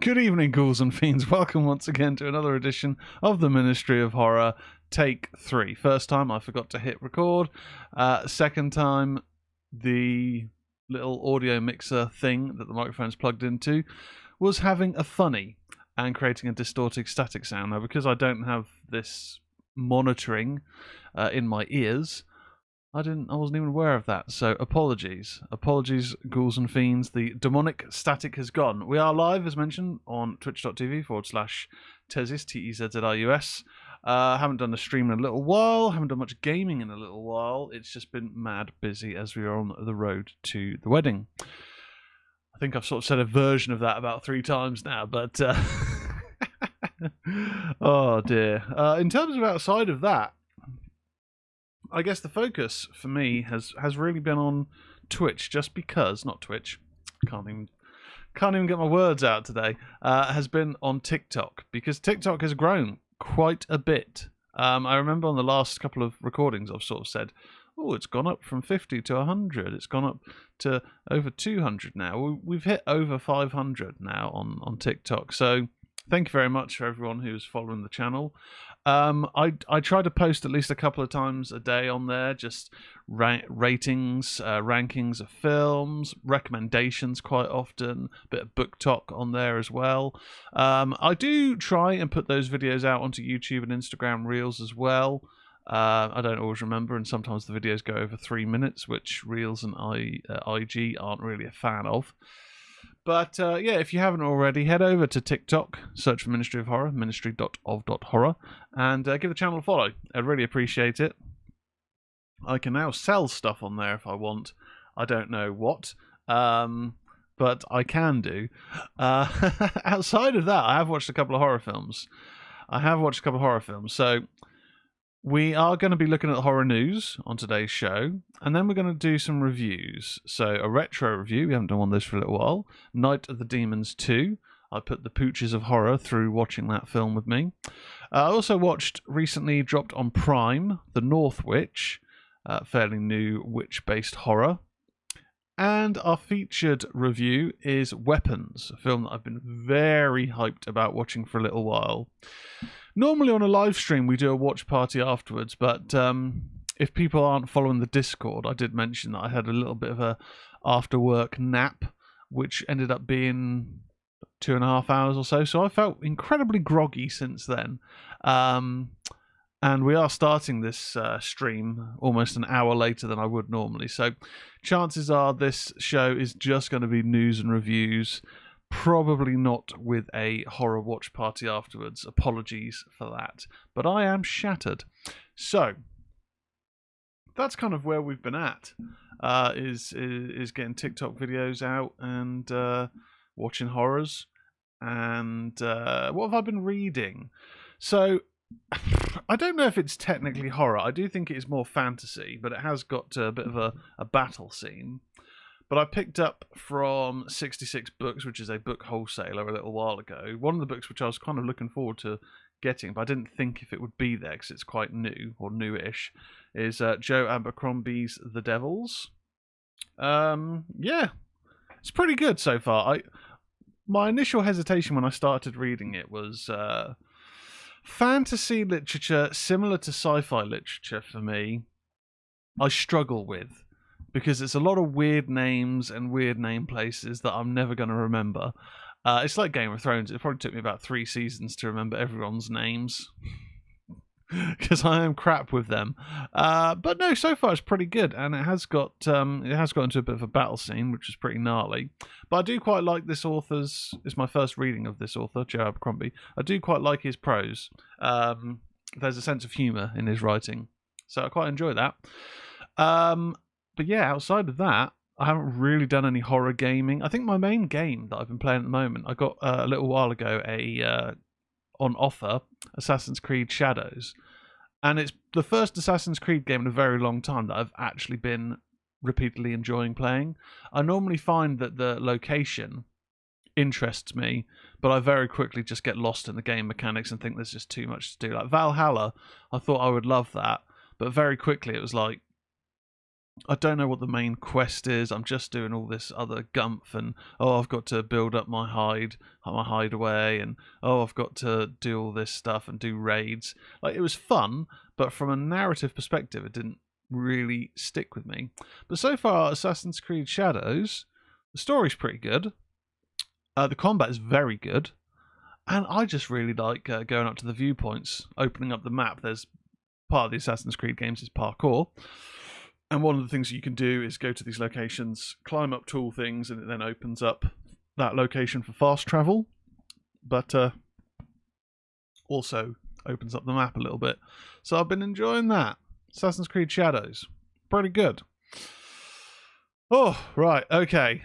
Good evening, ghouls and fiends. Welcome once again to another edition of the Ministry of Horror, take 3. First time I forgot to hit record. Second time, the little audio mixer thing that the microphone's plugged into was having a funny and creating a distorted static sound. Now, because I don't have this monitoring in my ears, I wasn't even aware of that, so apologies, ghouls and fiends. The demonic static has gone. We are live, as mentioned, on twitch.tv/Tezzis, Tezzrus. Haven't done a stream in a little while, haven't done much gaming in a little while. It's just been mad busy as we are on the road to the wedding. I think I've sort of said a version of that about 3 times now, but oh dear. In terms of outside of that, I guess the focus for me has really been on Twitch, just because, not Twitch, can't even get my words out today, has been on TikTok, because TikTok has grown quite a bit. I remember on the last couple of recordings I've sort of said, oh, it's gone up from 50 to 100, it's gone up to over 200 now. We've hit over 500 now on TikTok, so thank you very much for everyone who's following the channel. I try to post at least a couple of times a day on there, just ratings, rankings of films, recommendations quite often, a bit of book talk on there as well. I do try and put those videos out onto YouTube and Instagram Reels as well. I don't always remember, and sometimes the videos go over 3 minutes, which Reels and IG aren't really a fan of. But yeah, if you haven't already, head over to TikTok, search for Ministry of Horror, ministry.of.horror, and give the channel a follow. I'd really appreciate it. I can now sell stuff on there if I want. I don't know what, but I can do. Outside of that, I have watched a couple of horror films. So we are going to be looking at horror news on today's show, and then we're going to do some reviews. So a retro review, we haven't done one of those for a little while. Night of the Demons 2. I put the pooches of horror through watching that film with me. I also watched, recently dropped on Prime, The North Witch, fairly new witch-based horror. And our featured review is Weapons, a film that I've been very hyped about watching for a little while. Normally on a live stream we do a watch party afterwards, but if people aren't following the Discord, I did mention that I had a little bit of a after work nap, which ended up being 2.5 hours or so. So I felt incredibly groggy since then. And we are starting this stream almost an hour later than I would normally. So chances are this show is just going to be news and reviews. Probably not with a horror watch party afterwards. Apologies for that. But I am shattered. So that's kind of where we've been at. Is getting TikTok videos out and watching horrors. And what have I been reading? So I don't know if it's technically horror. I do think it is more fantasy, but it has got a bit of a battle scene. But I picked up from 66 Books, which is a book wholesaler, a little while ago. One of the books which I was kind of looking forward to getting, but I didn't think if it would be there because it's quite new, or newish, is Joe Abercrombie's The Devils. Yeah, it's pretty good so far. My initial hesitation when I started reading it was fantasy literature, similar to sci-fi literature for me, I struggle with. Because it's a lot of weird names and weird name places that I'm never going to remember. It's like Game of Thrones. It probably took me about 3 seasons to remember everyone's names. Because I am crap with them. But no, so far it's pretty good. And it has got into a bit of a battle scene, which is pretty gnarly. But I do quite like this author's... It's my first reading of this author, Joe Abercrombie. I do quite like his prose. There's a sense of humour in his writing. So I quite enjoy that. But yeah, outside of that, I haven't really done any horror gaming. I think my main game that I've been playing at the moment, I got a little while ago on offer, Assassin's Creed Shadows. And it's the first Assassin's Creed game in a very long time that I've actually been repeatedly enjoying playing. I normally find that the location interests me, but I very quickly just get lost in the game mechanics and think there's just too much to do. Like Valhalla, I thought I would love that, but very quickly it was like, I don't know what the main quest is. I'm just doing all this other gumph and I've got to build up my hideaway, and I've got to do all this stuff and do raids. Like, it was fun, but from a narrative perspective, it didn't really stick with me. But so far, Assassin's Creed Shadows, the story's pretty good. The combat is very good, and I just really like going up to the viewpoints, opening up the map. There's part of the Assassin's Creed games is parkour. And one of the things you can do is go to these locations, climb up tall things, and it then opens up that location for fast travel. But also opens up the map a little bit. So I've been enjoying that. Assassin's Creed Shadows. Pretty good. Oh, right, okay.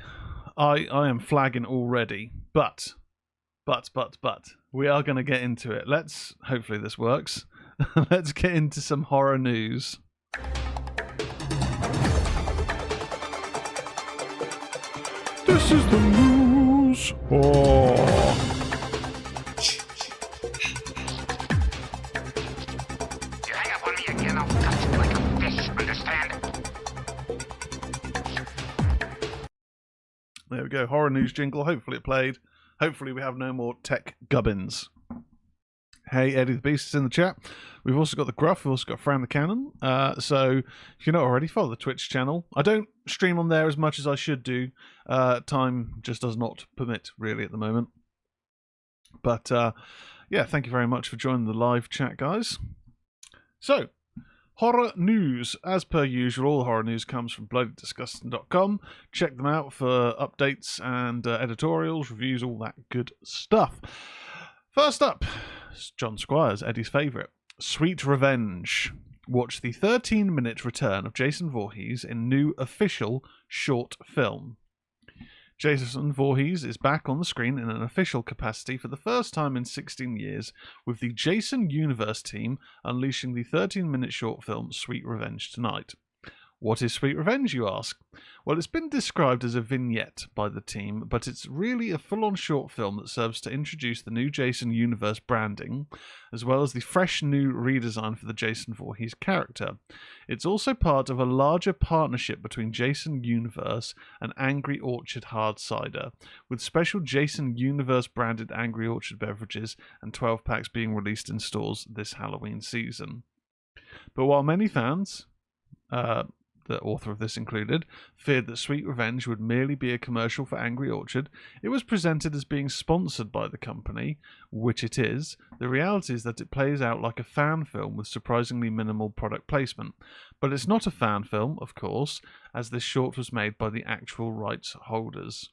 I am flagging already. But, we are going to get into it. Hopefully this works. Let's get into some horror news. This is the news. You hang up on me again, I'll cut you like a fish, understand? There we go, horror news jingle. Hopefully it played. Hopefully we have no more tech gubbins. Hey, Eddie the Beast is in the chat. We've also got the Gruff. We've also got Fran the Cannon. So if you're not already, follow the Twitch channel. I don't stream on there as much as I should do. Time just does not permit, really, at the moment. But yeah, thank you very much for joining the live chat, guys. So, horror news. As per usual, all the horror news comes from bloodydisgusting.com. Check them out for updates and editorials, reviews, all that good stuff. First up, John Squires, Eddie's favourite. Sweet Revenge. Watch the 13-minute return of Jason Voorhees in new official short film. Jason Voorhees is back on the screen in an official capacity for the first time in 16 years, with the Jason Universe team unleashing the 13-minute short film Sweet Revenge tonight. What is Sweet Revenge, you ask? Well, it's been described as a vignette by the team, but it's really a full-on short film that serves to introduce the new Jason Universe branding, as well as the fresh new redesign for the Jason Voorhees character. It's also part of a larger partnership between Jason Universe and Angry Orchard Hard Cider, with special Jason Universe branded Angry Orchard beverages and 12 packs being released in stores this Halloween season. But while many fans, the author of this included, feared that Sweet Revenge would merely be a commercial for Angry Orchard, it was presented as being sponsored by the company, which it is. The reality is that it plays out like a fan film with surprisingly minimal product placement. But it's not a fan film, of course, as this short was made by the actual rights holders.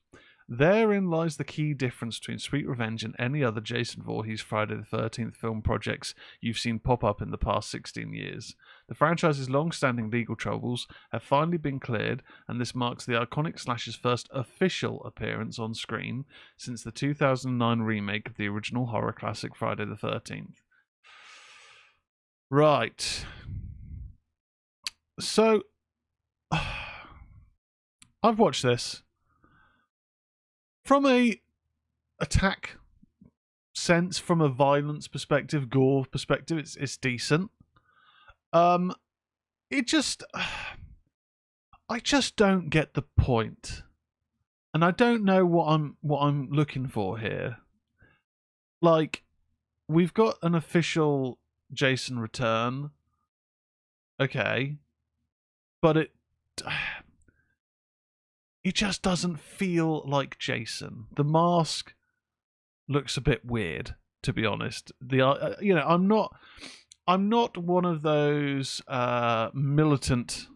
Therein lies the key difference between Sweet Revenge and any other Jason Voorhees Friday the 13th film projects you've seen pop up in the past 16 years. The franchise's long-standing legal troubles have finally been cleared, and this marks the iconic slasher's first official appearance on screen since the 2009 remake of the original horror classic Friday the 13th. Right. So, I've watched this. From a attack sense, from a violence perspective, gore perspective, it's decent. It just, I just don't get the point, and I don't know what I'm looking for here. Like, we've got an official Jason return, okay, but it just doesn't feel like Jason. The mask looks a bit weird, to be honest. I'm not one of those militant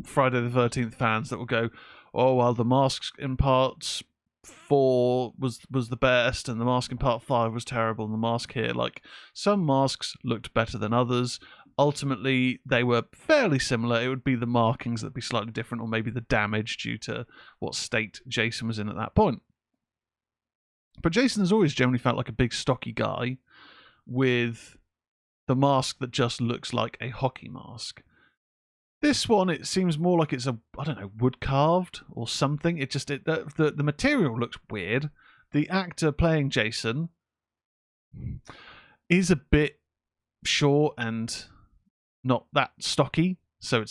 Friday the 13th fans that will go, oh well, the mask in parts 4 was the best, and the mask in part 5 was terrible, and the mask here, like, some masks looked better than others. Ultimately, they were fairly similar. It would be the markings that would be slightly different, or maybe the damage due to what state Jason was in at that point. But Jason has always generally felt like a big, stocky guy with the mask that just looks like a hockey mask. This one, it seems more like it's wood carved or something. The material looks weird. The actor playing Jason is a bit short and not that stocky. So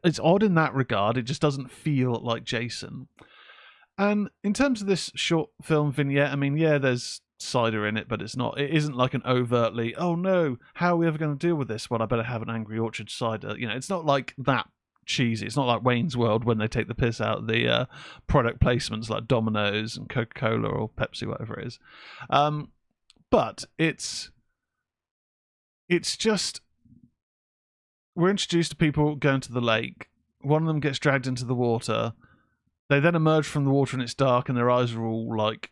it's odd in that regard. It just doesn't feel like Jason. And in terms of this short film vignette, I mean, yeah, there's cider in it, but it isn't like an overtly, oh no, how are we ever going to deal with this? Well, I better have an Angry Orchard cider. It's not like that cheesy. It's not like Wayne's World when they take the piss out of the product placements like Domino's and Coca-Cola or Pepsi, whatever it is. But it's just, we're introduced to people going to the lake. One of them gets dragged into the water. They then emerge from the water and it's dark and their eyes are all like,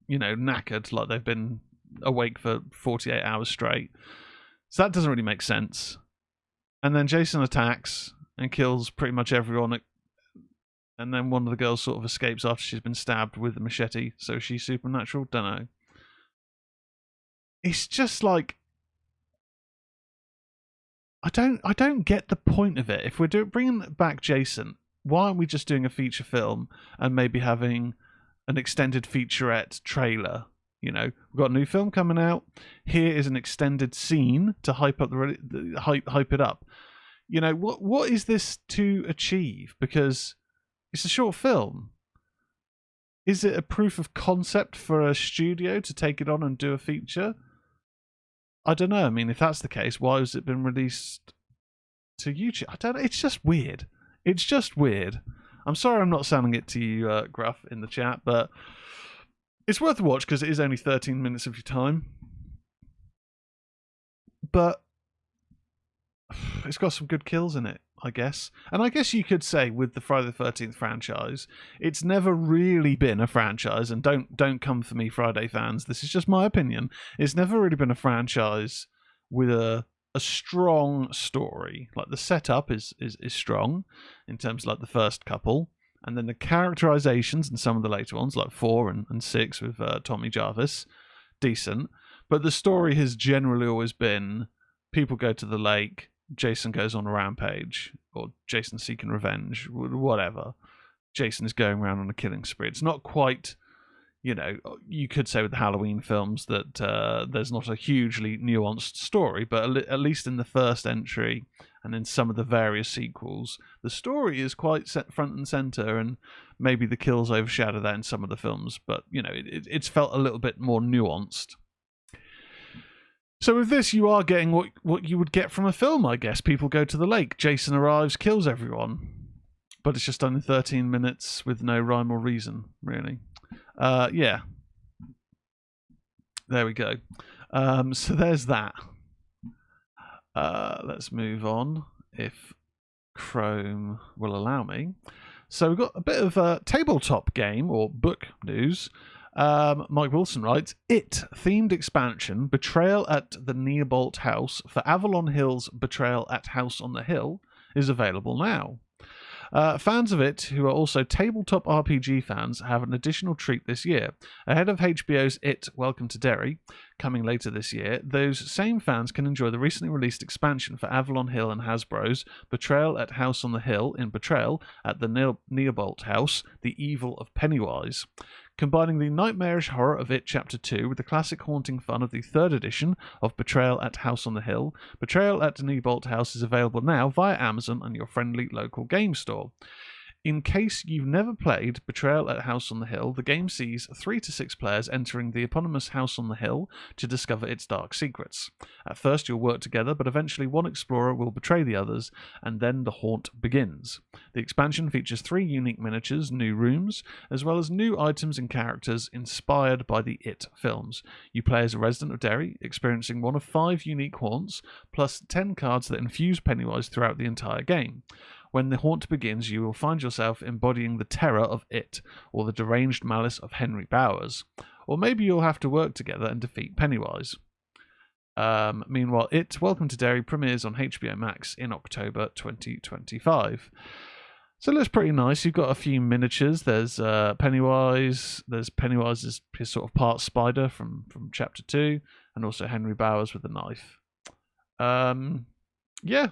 knackered, like they've been awake for 48 hours straight. So that doesn't really make sense. And then Jason attacks and kills pretty much everyone. And then one of the girls sort of escapes after she's been stabbed with a machete. So she's supernatural? Don't know. It's just like, I don't get the point of it. If we're bringing back Jason, why aren't we just doing a feature film and maybe having an extended featurette trailer? We've got a new film coming out. Here is an extended scene to hype up hype it up. What is this to achieve? Because it's a short film. Is it a proof of concept for a studio to take it on and do a feature? I don't know. I mean, if that's the case, why has it been released to YouTube? I don't know. It's just weird. It's just weird. I'm sorry I'm not sounding it to you, Gruff, in the chat, but it's worth a watch because it is only 13 minutes of your time. But it's got some good kills in it, I guess. And I guess you could say with the Friday the 13th franchise, it's never really been a franchise, and don't come for me, Friday fans. This is just my opinion. It's never really been a franchise with a strong story. Like the setup is strong in terms of like the first couple, and then the characterizations in some of the later ones, like 4 and 6 with Tommy Jarvis, decent. But the story has generally always been people go to the lake, Jason goes on a rampage, or Jason seeking revenge, whatever. Jason is going around on a killing spree. It's not quite, you could say with the Halloween films that there's not a hugely nuanced story, but at least in the first entry and in some of the various sequels, the story is quite set front and center, and maybe the kills overshadow that in some of the films, but, it's felt a little bit more nuanced. So with this, you are getting what you would get from a film, I guess. People go to the lake, Jason arrives, kills everyone. But it's just done in 13 minutes with no rhyme or reason, really. Yeah. There we go. So there's that. Let's move on, if Chrome will allow me. So we've got a bit of a tabletop game or book news. Mike Wilson writes, It-themed expansion, Betrayal at the Nearbolt House for Avalon Hill's Betrayal at House on the Hill is available now. Fans of it, who are also tabletop RPG fans, have an additional treat this year. Ahead of HBO's It, Welcome to Derry, coming later this year, those same fans can enjoy the recently released expansion for Avalon Hill and Hasbro's Betrayal at House on the Hill in Betrayal at the Nearbolt House, The Evil of Pennywise. Combining the nightmarish horror of It Chapter 2 with the classic haunting fun of the 3rd edition of Betrayal at House on the Hill, Betrayal at Nearbolt House is available now via Amazon and your friendly local game store. In case you've never played Betrayal at House on the Hill, the game sees 3 to 6 players entering the eponymous House on the Hill to discover its dark secrets. At first you'll work together, but eventually one explorer will betray the others, and then the haunt begins. The expansion features 3 unique miniatures, new rooms, as well as new items and characters inspired by the It films. You play as a resident of Derry, experiencing one of 5 unique haunts, plus 10 cards that infuse Pennywise throughout the entire game. When the haunt begins, you will find yourself embodying the terror of It, or the deranged malice of Henry Bowers. Or maybe you'll have to work together and defeat Pennywise. Meanwhile, It, Welcome to Derry premieres on HBO Max in October 2025. So it looks pretty nice. You've got a few miniatures. There's Pennywise. There's Pennywise's his sort of part spider from Chapter 2, and also Henry Bowers with a knife. Yeah.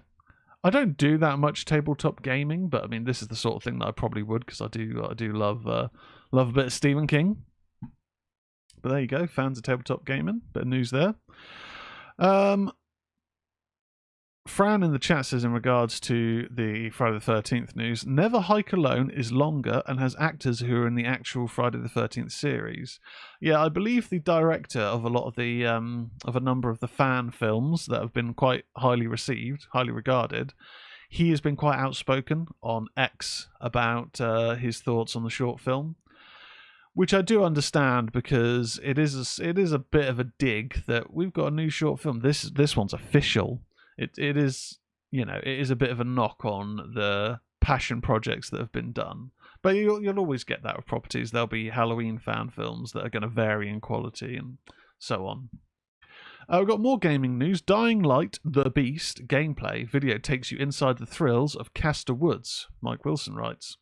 I don't do that much tabletop gaming, but I mean, this is the sort of thing that I probably would, because I do love a bit of Stephen King. But there you go, fans of tabletop gaming. Bit of news there. Fran in the chat says, in regards to the Friday the 13th news, Never Hike Alone is longer and has actors who are in the actual Friday the 13th series. Yeah, I believe the director of a lot of the of a number of the fan films that have been quite highly received, highly regarded, he has been quite outspoken on X about his thoughts on the short film, which I do understand, because it is a bit of a dig that we've got a new short film. This one's official. It is, you know, it is a bit of a knock on the passion projects that have been done. But you'll always get that with properties. There'll be Halloween fan films that are going to vary in quality and so on. We've got more gaming news. Dying Light, The Beast gameplay video takes you inside the thrills of Castor Woods, Mike Wilson writes.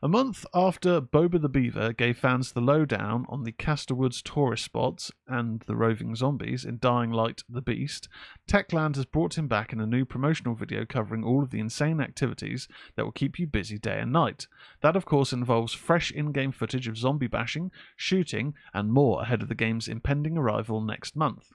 A month after Boba the Beaver gave fans the lowdown on the Castor Woods tourist spots and the roving zombies in Dying Light the Beast, Techland has brought him back in a new promotional video covering all of the insane activities that will keep you busy day and night. That, of course, involves fresh in-game footage of zombie bashing, shooting, and more ahead of the game's impending arrival next month.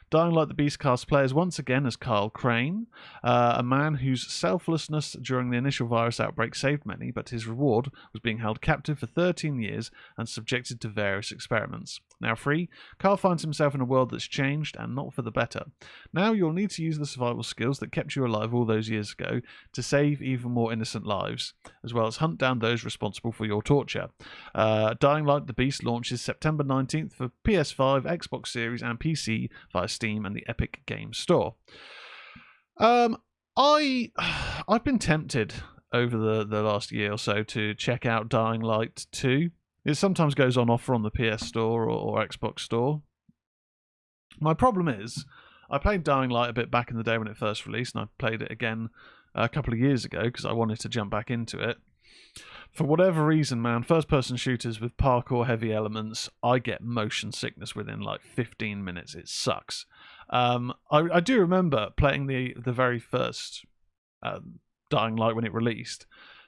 Dying Light the Beast casts players once again as Kyle Crane, a man whose selflessness during the initial virus outbreak saved many, but his reward was being held captive for 13 years and subjected to various experiments. Now free, Kyle finds himself in a world that's changed, and not for the better. Now you'll need to use the survival skills that kept you alive all those years ago to save even more innocent lives, as well as hunt down those responsible for your torture. Dying Light the Beast launches September 19th for PS5, Xbox Series, and PC via Steam and the Epic Games Store. I've been tempted over the last year or so to check out Dying Light 2. It sometimes goes on offer on the PS Store or Xbox Store. My problem is, I played Dying Light a bit back in the day when it first released, and I played it again a couple of years ago because I wanted to jump back into it. For whatever reason, man, first-person shooters with parkour-heavy elements, I get motion sickness within like 15 minutes. It sucks. I do remember playing the very first Dying Light when it released,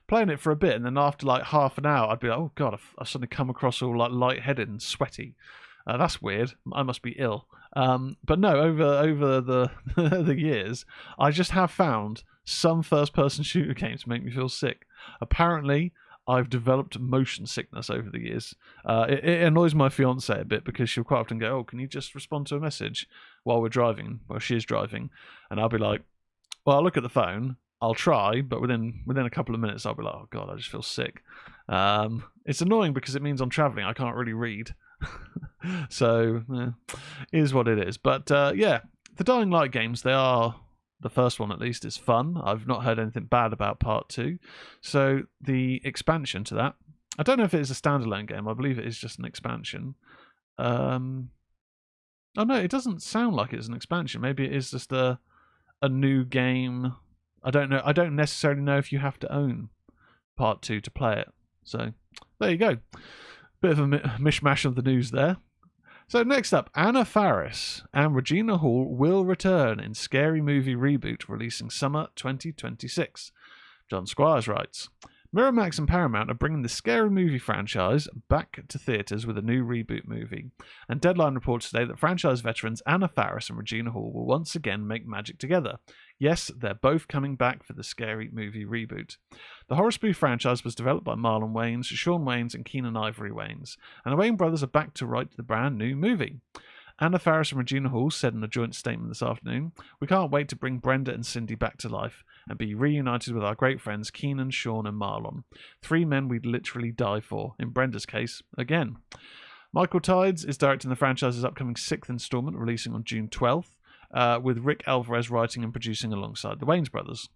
playing it for a bit, and then after like half an hour, I'd be like, oh god, I've suddenly come across all like lightheaded and sweaty. That's weird. I must be ill. But no, over the the years, I just have found some first-person shooter games make me feel sick. Apparently, I've developed motion sickness over the years. It annoys my fiance a bit because she'll quite often go, oh, can you just respond to a message while we're driving, while she's driving? And I'll be like, well, I'll look at the phone, I'll try, but within a couple of minutes, I'll be like, oh god, I just feel sick. It's annoying because it means I'm traveling. I can't really read. So, it is what it is. But yeah, the Dying Light games, they are... The first one, at least, is fun. I've not heard anything bad about part 2. So the expansion to that, I don't know if it is a standalone game. I believe it is just an expansion. Oh no, it doesn't sound like it's an expansion. Maybe it is just a new game. I don't know. I don't necessarily know if you have to own part 2 to play it. So there you go. Bit of a mishmash of the news there. So next up, Anna Faris and Regina Hall will return in Scary Movie reboot releasing summer 2026. John Squires writes, Miramax and Paramount are bringing the Scary Movie franchise back to theatres with a new reboot movie, and Deadline reports today that franchise veterans Anna Faris and Regina Hall will once again make magic together. Yes, they're both coming back for the Scary Movie reboot. The horror spoof franchise was developed by Marlon Wayans, Sean Wayans, and Keenan Ivory Wayans, and the Wayans brothers are back to write the brand new movie. Anna Faris and Regina Hall said in a joint statement this afternoon, we can't wait to bring Brenda and Cindy back to life and be reunited with our great friends Keenan, Sean, and Marlon. 3 men we'd literally die for, in Brenda's case, again. Michael Tides is directing the franchise's upcoming 6th installment, releasing on June 12th, with Rick Alvarez writing and producing alongside the Wayans brothers.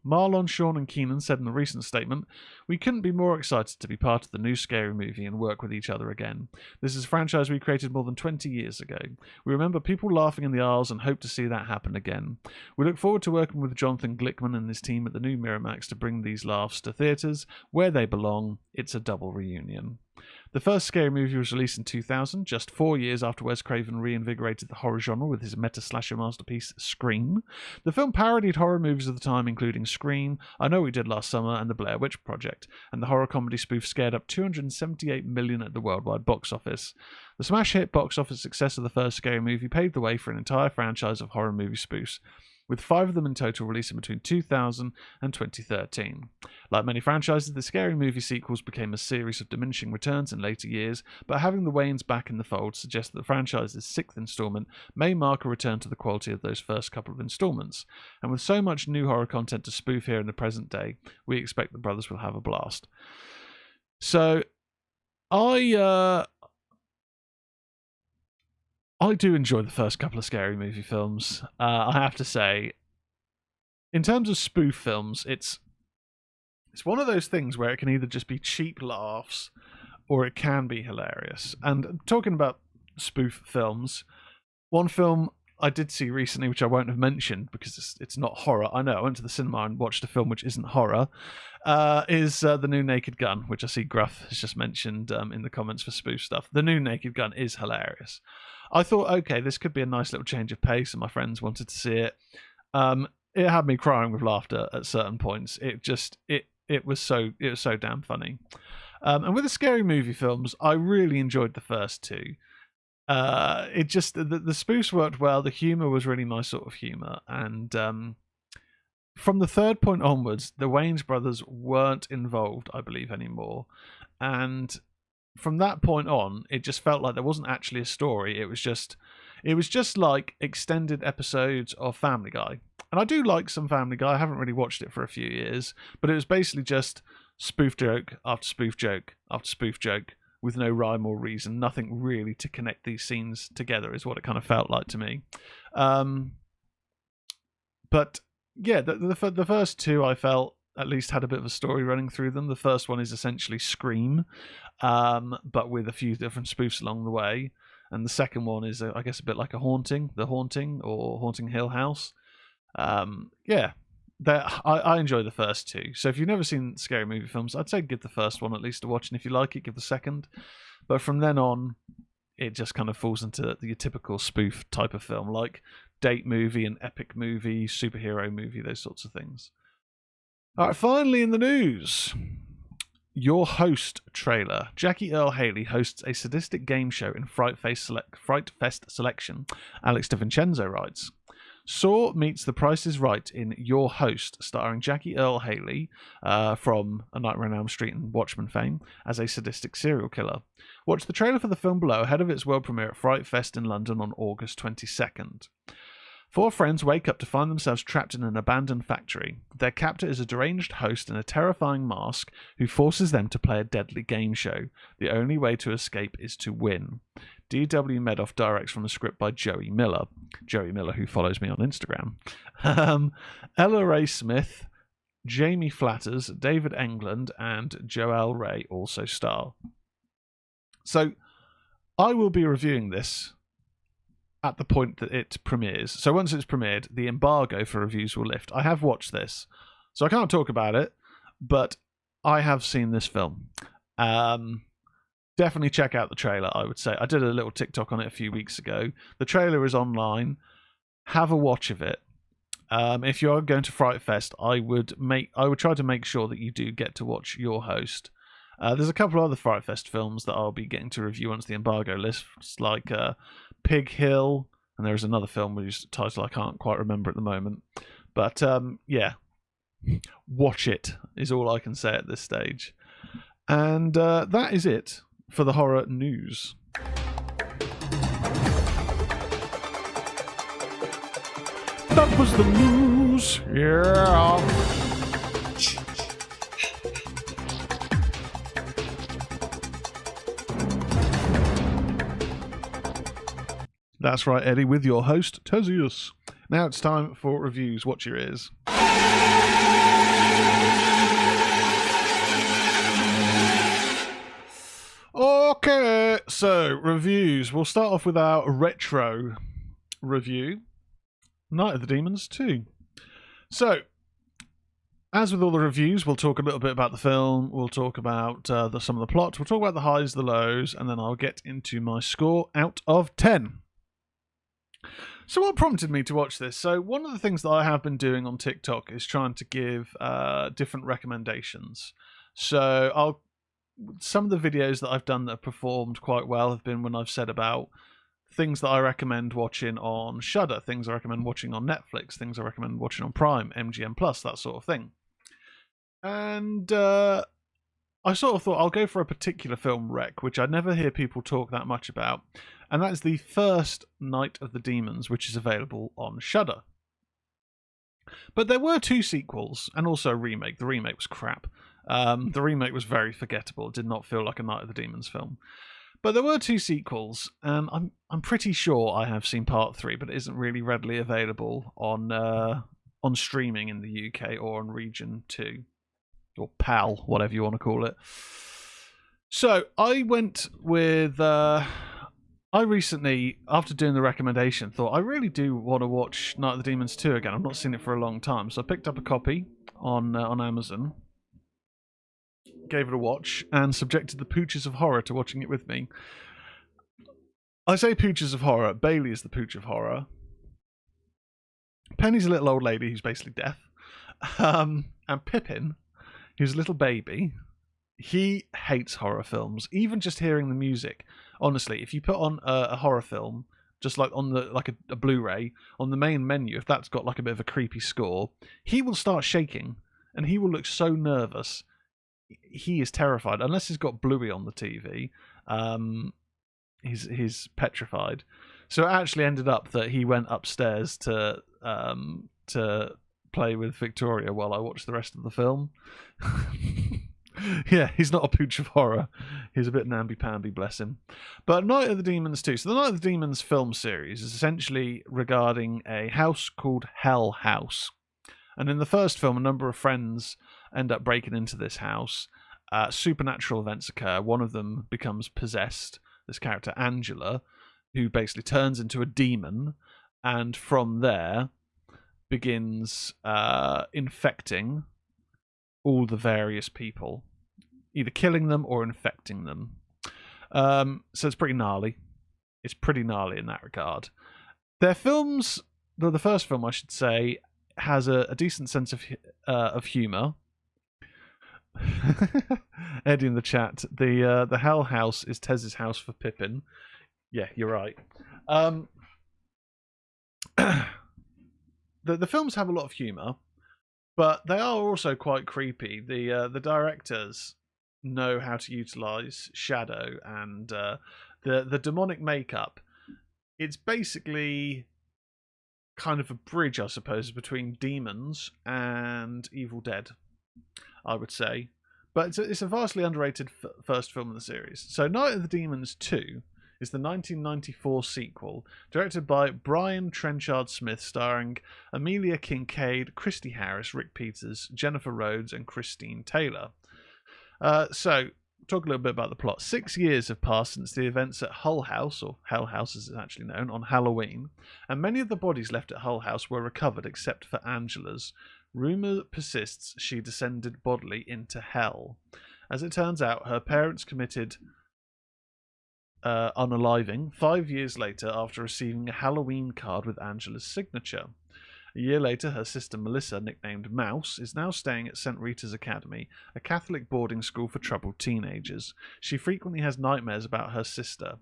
Marlon, Sean, and Keenan said in a recent statement, we couldn't be more excited to be part of the new Scary Movie and work with each other again. This is a franchise we created more than 20 years ago. We remember people laughing in the aisles and hope to see that happen again. We look forward to working with Jonathan Glickman and his team at the new Miramax to bring these laughs to theatres where they belong. It's a double reunion. The first Scary Movie was released in 2000, just 4 years after Wes Craven reinvigorated the horror genre with his meta-slasher masterpiece, Scream. The film parodied horror movies of the time, including Scream, I Know What We Did Last Summer, and The Blair Witch Project, and the horror comedy spoof scared up $278 million at the worldwide box office. The smash hit box office success of the first Scary Movie paved the way for an entire franchise of horror movie spoofs. with 5 of them in total releasing between 2000 and 2013. Like many franchises, the Scary Movie sequels became a series of diminishing returns in later years, but having the Wayans back in the fold suggests that the franchise's 6th installment may mark a return to the quality of those first couple of installments. And with so much new horror content to spoof here in the present day, we expect the brothers will have a blast. So, I do enjoy the first couple of Scary Movie films. I have to say, in terms of spoof films, it's one of those things where it can either just be cheap laughs or it can be hilarious. And talking about spoof films, one film I did see recently, which I won't have mentioned because it's not horror. I know, I went to the cinema and watched a film which isn't horror, is the new Naked Gun, which I see Gruff has just mentioned in the comments for spoof stuff. The new Naked Gun is hilarious. I thought, okay, this could be a nice little change of pace, and my friends wanted to see it. It had me crying with laughter at certain points. It was so damn funny. And with the Scary Movie films, I really enjoyed the first 2. It just the spoofs worked well. The humor was really my sort of humor, and from the 3rd point onwards, the Wayans brothers weren't involved, I believe, anymore, and from that point on, it just felt like there wasn't actually a story. It was just like extended episodes of Family Guy. And I do like some Family Guy. I haven't really watched it for a few years, but it was basically just spoof joke after spoof joke after spoof joke with no rhyme or reason. Nothing really to connect these scenes together is what it kind of felt like to me. But yeah, the first 2 I felt at least had a bit of a story running through them. The first one is essentially Scream, but with a few different spoofs along the way. And the second one is, I guess, a bit like The Haunting or Haunting Hill House. Yeah, I enjoy the first 2. So if you've never seen Scary Movie films, I'd say give the first one at least a watch, and if you like it, give the second. But from then on, it just kind of falls into your typical spoof type of film, like date movie, an epic movie, superhero movie, those sorts of things. All right, finally in the news, Your Host trailer. Jackie Earle Haley hosts a sadistic game show in Fright Fest selection, Alex DiVincenzo writes. Saw meets The Price is Right in Your Host, starring Jackie Earle Haley from A Nightmare on Elm Street and Watchmen fame as a sadistic serial killer. Watch the trailer for the film below ahead of its world premiere at Fright Fest in London on August 22nd. 4 friends wake up to find themselves trapped in an abandoned factory. Their captor is a deranged host in a terrifying mask who forces them to play a deadly game show. The only way to escape is to win. D.W. Medoff directs from a script by Joey Miller, who follows me on Instagram. Ella Ray Smith, Jamie Flatters, David England, and Joelle Ray also star. So I will be reviewing this at the point that it premieres. So once it's premiered, the embargo for reviews will lift. I have watched this, so I can't talk about it, but I have seen this film. Definitely check out the trailer, I would say. I did a little TikTok on it a few weeks ago. The trailer is online. Have a watch of it. If you're going to Fright Fest, I would try to make sure that you do get to watch Your Host. There's a couple of other Fright Fest films that I'll be getting to review once the embargo lifts, like Pig Hill, and there's another film whose title I can't quite remember at the moment. But yeah, watch it is all I can say at this stage. And that is it for the horror news. That was the news. Yeah. That's right, Eddie, with your host, Tezius. Now it's time for reviews. Watch your ears. Okay, so reviews. We'll start off with our retro review, Night of the Demons 2. So, as with all the reviews, we'll talk a little bit about the film, we'll talk about some of the plot, we'll talk about the highs, the lows, and then I'll get into my score out of 10. So what prompted me to watch this? So one of the things that I have been doing on TikTok is trying to give different recommendations. So some of the videos that I've done that have performed quite well have been when I've said about things that I recommend watching on Shudder, things I recommend watching on Netflix, things I recommend watching on Prime, MGM Plus, that sort of thing. And I sort of thought I'll go for a particular film rec, which I never hear people talk that much about, and that is the first Night of the Demons, which is available on Shudder. But there were 2 sequels and also a remake. The remake was crap. The remake was very forgettable. It did not feel like a Night of the Demons film. But there were 2 sequels, and I'm pretty sure I have seen part 3, but it isn't really readily available on streaming in the UK or on Region 2 or PAL, whatever you want to call it. So I went with. I recently, after doing the recommendation, thought I really do want to watch Night of the Demons 2 again. I've not seen it for a long time, so I picked up a copy on Amazon, gave it a watch, and subjected the Pooches of Horror to watching it with me. I say Pooches of Horror. Bailey is the Pooch of Horror. Penny's a little old lady who's basically deaf. And Pippin, who's a little baby, he hates horror films. Even just hearing the music. Honestly, if you put on a horror film, just like on a Blu-ray, on the main menu, if that's got like a bit of a creepy score, he will start shaking and he will look so nervous. He is terrified unless he's got Bluey on the TV. He's petrified. So it actually ended up that he went upstairs to play with Victoria while I watched the rest of the film. Yeah, he's not a Pooch of Horror. He's a bit namby-pamby, bless him. But Night of the Demons 2. So the Night of the Demons film series is essentially regarding a house called Hell House. And in the first film, a number of friends end up breaking into this house. Supernatural events occur. One of them becomes possessed. This character, Angela, who basically turns into a demon. And from there, begins infecting all the various people, either killing them or infecting them. So it's pretty gnarly. It's pretty gnarly in that regard. Their films, the first film, I should say, has a decent sense of humour. Eddie in the chat, the Hell House is Tez's house for Pippin. Yeah, you're right. The films have a lot of humour, but they are also quite creepy. The directors know how to utilise shadow and the demonic makeup. It's basically kind of a bridge, I suppose, between demons and Evil Dead, I would say. But it's a vastly underrated first film in the series. So Night of the Demons 2 is the 1994 sequel, directed by Brian Trenchard Smith, starring Amelia Kincaid, Christy Harris, Rick Peters, Jennifer Rhodes, and Christine Taylor. So, talk a little bit about the plot. 6 years have passed since the events at Hull House, or Hell House as it's actually known, on Halloween, and many of the bodies left at Hull House were recovered except for Angela's. Rumour persists she descended bodily into hell. As it turns out, her parents committed unaliving 5 years later after receiving a Halloween card with Angela's signature. A year later, her sister Melissa, nicknamed Mouse, is now staying at St. Rita's Academy, a Catholic boarding school for troubled teenagers. She frequently has nightmares about her sister.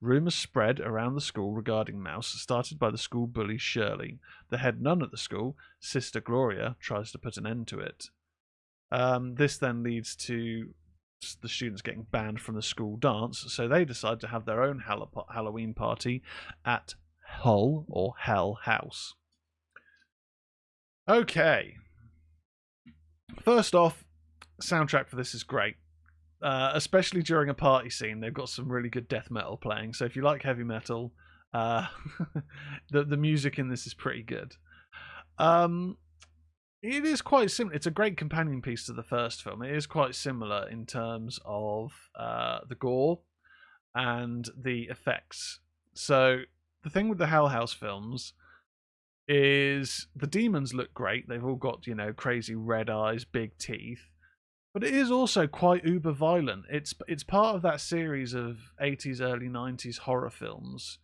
Rumours spread around the school regarding Mouse, started by the school bully Shirley. The head nun at the school, Sister Gloria, tries to put an end to it. This then leads to the students getting banned from the school dance, so they decide to have their own Halloween party at Hull, or Hell House. Okay. First off, soundtrack for this is great. Especially during a party scene, they've got some really good death metal playing. So if you like heavy metal, the music in this is pretty good. It is quite similar. It's a great companion piece to the first film. It is quite similar in terms of the gore and the effects. So the thing with the Hell House films is the demons look great. They've all got, crazy red eyes, big teeth. But it is also quite uber violent. It's part of that series of 80s, early 90s horror films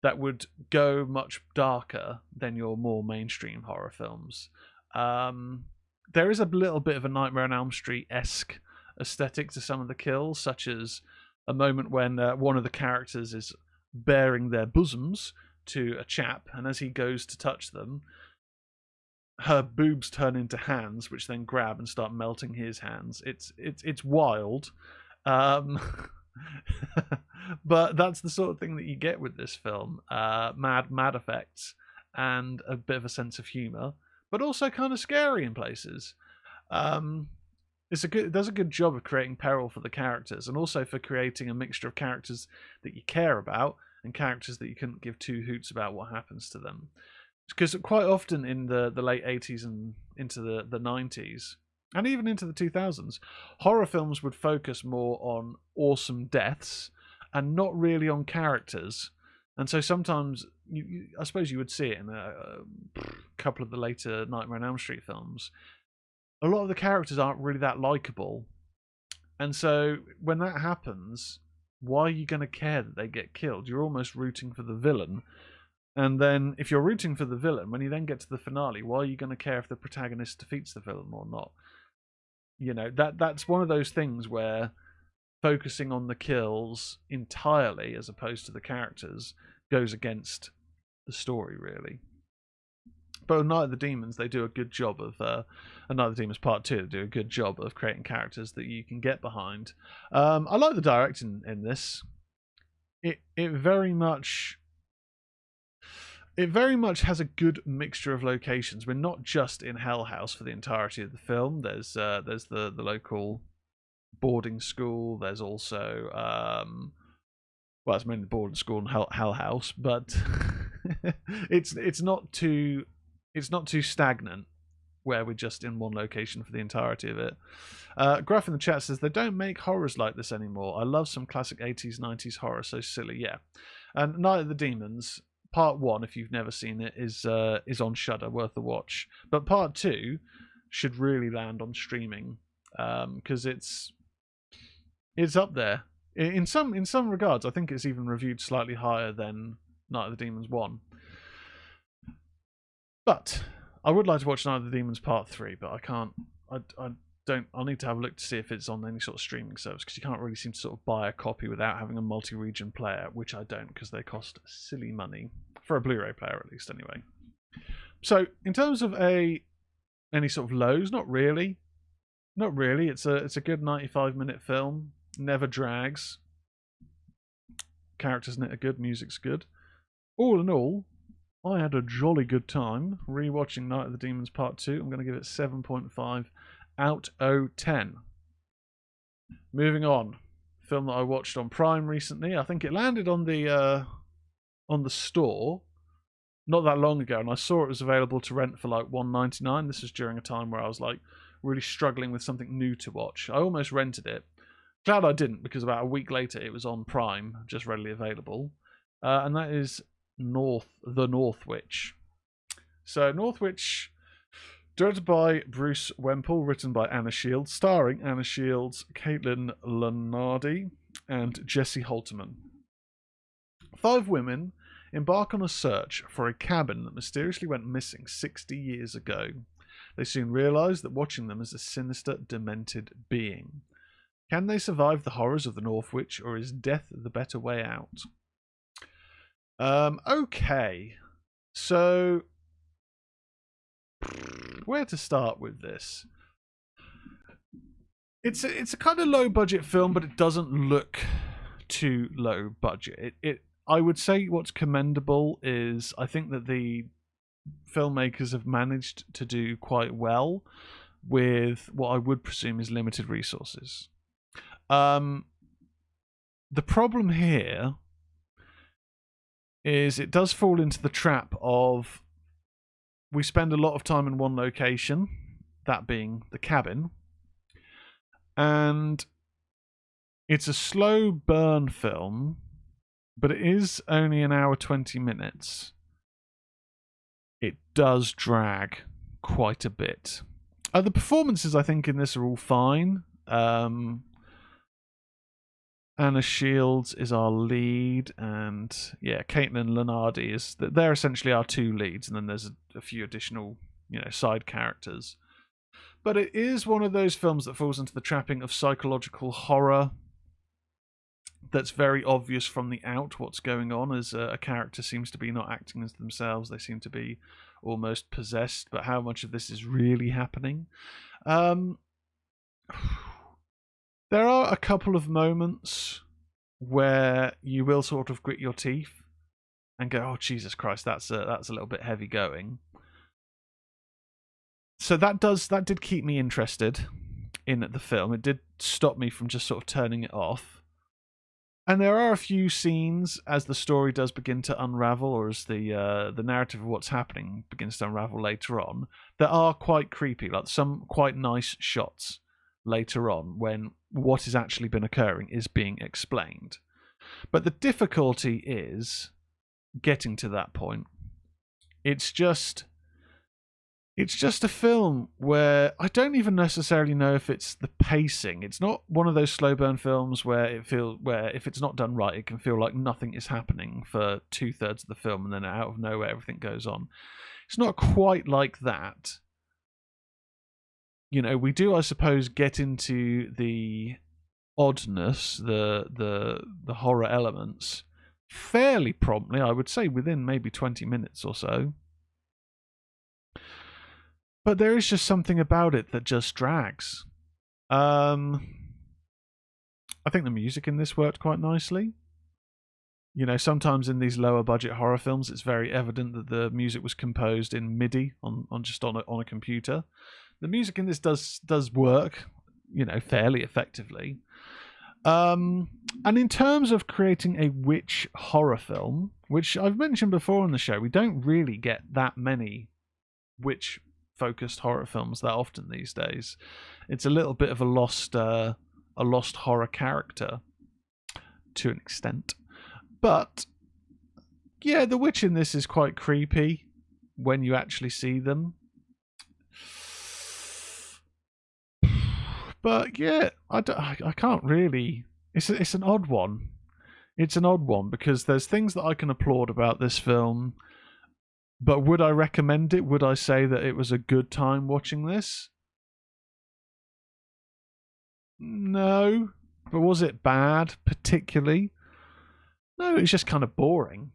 that would go much darker than your more mainstream horror films. There is a little bit of a Nightmare on Elm Street-esque aesthetic to some of the kills, such as a moment when one of the characters is baring their bosoms to a chap, and as he goes to touch them, her boobs turn into hands, which then grab and start melting his hands. It's wild, um, but that's the sort of thing that you get with this film. Mad effects and a bit of a sense of humor, but also kind of scary in places. It does a good job of creating peril for the characters, and also for creating a mixture of characters that you care about and characters that you couldn't give two hoots about what happens to them. Because quite often in the late 80s and into the 90s, and even into the 2000s, horror films would focus more on awesome deaths and not really on characters. And so sometimes, I suppose you would see it in a couple of the later Nightmare on Elm Street films. A lot of the characters aren't really that likable. And so when that happens, why are you going to care that they get killed? You're almost rooting for the villain. And then if you're rooting for the villain, when you then get to the finale, why are you going to care if the protagonist defeats the villain or not? You know, that's one of those things where focusing on the kills entirely as opposed to the characters goes against the story, really. But with Night of the Demons, they do a good job of, and Night of the Demons Part 2, they do a good job of creating characters that you can get behind. I like the directing in this. It very much has a good mixture of locations. We're not just in Hell House for the entirety of the film. There's the local boarding school. There's also well, it's mainly the boarding school and Hell House, but it's not too stagnant where we're just in one location for the entirety of it. Gruff in the chat says they don't make horrors like this anymore. I love some classic 80s 90s horror, so silly. Yeah. And Night of the Demons Part 1, if you've never seen it, is on Shudder, worth a watch. But Part 2 should really land on streaming, because it's up there. In some regards, I think it's even reviewed slightly higher than Night of the Demons 1. But I would like to watch Night of the Demons Part 3, but I can't. I'll need to have a look to see if it's on any sort of streaming service, because you can't really seem to sort of buy a copy without having a multi-region player, which I don't, because they cost silly money for a Blu-ray player, at least, anyway. So in terms of any sort of lows, not really. It's a good 95-minute film. Never drags. Characters in it are good. Music's good. All in all, I had a jolly good time rewatching Night of the Demons Part 2. I'm going to give it 7.5 out of 10. Moving on, film that I watched on Prime recently. I think it landed on the store not that long ago, and I saw it was available to rent for like $1.99. This was during a time where I was like really struggling with something new to watch. I almost rented it. Glad I didn't, because about a week later it was on Prime, just readily available, and that is The North Witch. So North Witch, directed by Bruce Wemple, written by Anna Shields, starring Anna Shields, Caitlin Lunardi, and Jesse Halterman. 5 women embark on a search for a cabin that mysteriously went missing 60 years ago. They soon realise that watching them is a sinister, demented being. Can they survive the horrors of the North Witch, or is death the better way out? Okay. So, where to start with this? It's a kind of low budget film, but it doesn't look too low budget. I would say what's commendable is I think that the filmmakers have managed to do quite well with what I would presume is limited resources. The problem here is it does fall into the trap of we spend a lot of time in one location, that being the cabin, and it's a slow burn film, but it is only an hour 20 minutes. It does drag quite a bit. The performances, I think, in this are all fine. Anna Shields is our lead, and yeah, Caitlin Lunardi is. They're essentially our 2 leads, and then there's a few additional, side characters. But it is one of those films that falls into the trapping of psychological horror, that's very obvious from the out what's going on, as a character seems to be not acting as themselves. They seem to be almost possessed, but how much of this is really happening? Um, there are a couple of moments where you will sort of grit your teeth and go, "Oh Jesus Christ, that's a little bit heavy going." So that did keep me interested in the film. It did stop me from just sort of turning it off. And there are a few scenes as the story does begin to unravel, or as the narrative of what's happening begins to unravel later on, that are quite creepy. Like some quite nice shots later on when what has actually been occurring is being explained. But the difficulty is getting to that point. It's just a film where I don't even necessarily know if it's the pacing. It's not one of those slow burn films where if it's not done right, it can feel like nothing is happening for 2/3 of the film, and then out of nowhere everything goes on. It's not quite like that. You know, we do, I suppose, get into the oddness, the horror elements fairly promptly. I would say within maybe 20 minutes or so. But there is just something about it that just drags. I think the music in this worked quite nicely. You know, sometimes in these lower budget horror films, it's very evident that the music was composed in MIDI on a computer. The music in this does work, you know, fairly effectively. And in terms of creating a witch horror film, which I've mentioned before on the show, we don't really get that many witch focused horror films that often these days. It's a little bit of a lost horror character to an extent. But yeah, the witch in this is quite creepy when you actually see them. But yeah, I can't really. It's an odd one. It's an odd one because there's things that I can applaud about this film. But would I recommend it? Would I say that it was a good time watching this? No. But was it bad, particularly? No, it's just kind of boring.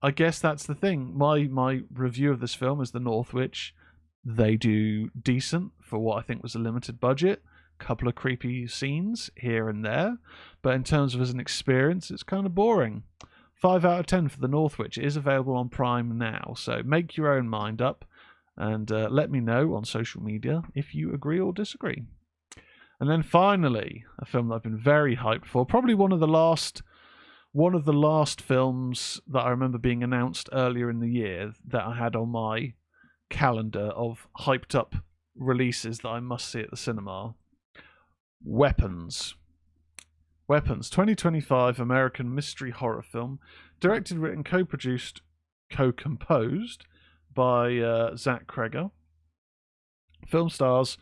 I guess that's the thing. My review of this film is The North Witch. They do decent for what I think was a limited budget. Couple of creepy scenes here and there. But in terms of as an experience, it's kind of boring. 5 out of 10 for The North Witch. It is available on Prime now, so make your own mind up and let me know on social media if you agree or disagree. And then finally, a film that I've been very hyped for, probably one of the last films that I remember being announced earlier in the year that I had on my calendar of hyped up releases that I must see at the cinema. Weapons, 2025 American mystery horror film, directed, written, co-produced, co-composed by Zach Cregger. Film stars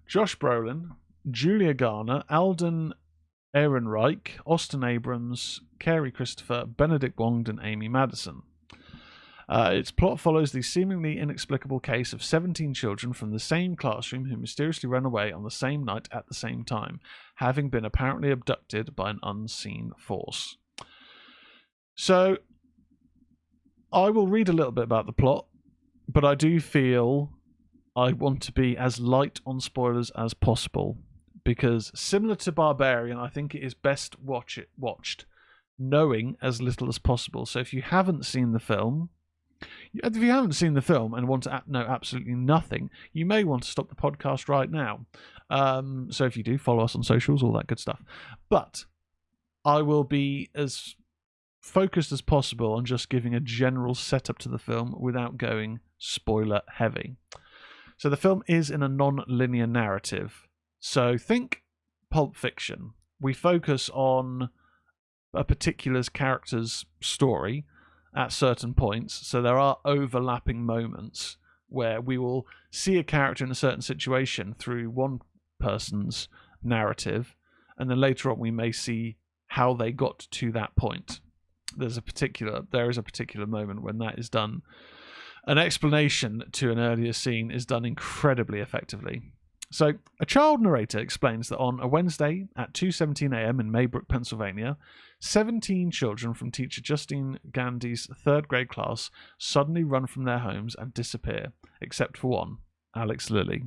Josh Brolin, Julia Garner, Alden Ehrenreich, Austin Abrams, Carey Christopher, Benedict Wong, and Amy Madison. Its plot follows the seemingly inexplicable case of 17 children from the same classroom who mysteriously ran away on the same night at the same time, having been apparently abducted by an unseen force. So, I will read a little bit about the plot, but I do feel I want to be as light on spoilers as possible, because similar to Barbarian, I think it is best watched knowing as little as possible. So if you haven't seen the film, and want to know absolutely nothing, you may want to stop the podcast right now. So if you do, follow us on socials, all that good stuff. But I will be as focused as possible on just giving a general setup to the film without going spoiler heavy. So the film is in a non-linear narrative. So think Pulp Fiction. We focus on a particular character's story at certain points, so there are overlapping moments where we will see a character in a certain situation through one person's narrative, and then later on we may see how they got to that point. There is a particular moment when that is done. An explanation to an earlier scene is done incredibly effectively. So, a child narrator explains that on a Wednesday at 2:17 a.m. in Maybrook, Pennsylvania, 17 children from teacher Justine Gandy's third grade class suddenly run from their homes and disappear, except for one, Alex Lilly.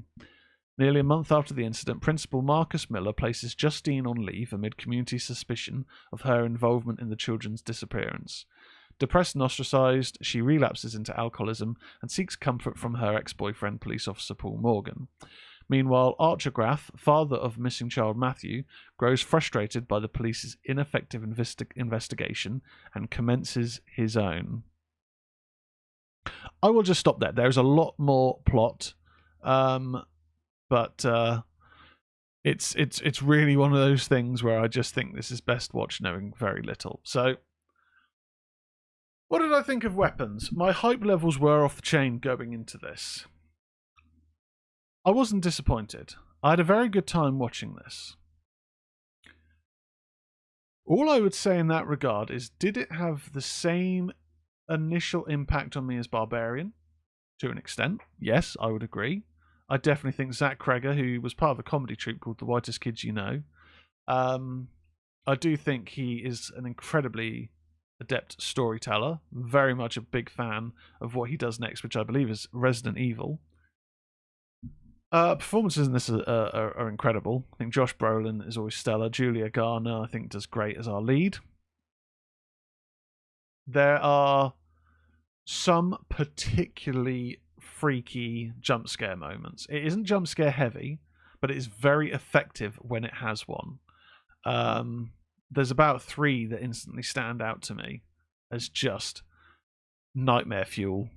Nearly a month after the incident, Principal Marcus Miller places Justine on leave amid community suspicion of her involvement in the children's disappearance. Depressed and ostracized, she relapses into alcoholism and seeks comfort from her ex-boyfriend, police officer Paul Morgan. Meanwhile, Archer Graff, father of missing child Matthew, grows frustrated by the police's ineffective investigation and commences his own. I will just stop there. There's a lot more plot, but it's really one of those things where I just think this is best watched knowing very little. So, what did I think of Weapons? My hype levels were off the chain going into this. I wasn't disappointed. I had a very good time watching this. All I would say in that regard is, did it have the same initial impact on me as Barbarian? To an extent, yes, I would agree. I definitely think Zach Cregger, who was part of a comedy troupe called The Whitest Kids You Know, I do think he is an incredibly adept storyteller. Very much a big fan of what he does next, which I believe is Resident Evil. Performances in this are incredible. I think Josh Brolin is always stellar. Julia Garner, I think, does great as our lead. There are some particularly freaky jump scare moments. It isn't jump scare heavy, but it is very effective when it has one. There's about 3 that instantly stand out to me as just nightmare fuel.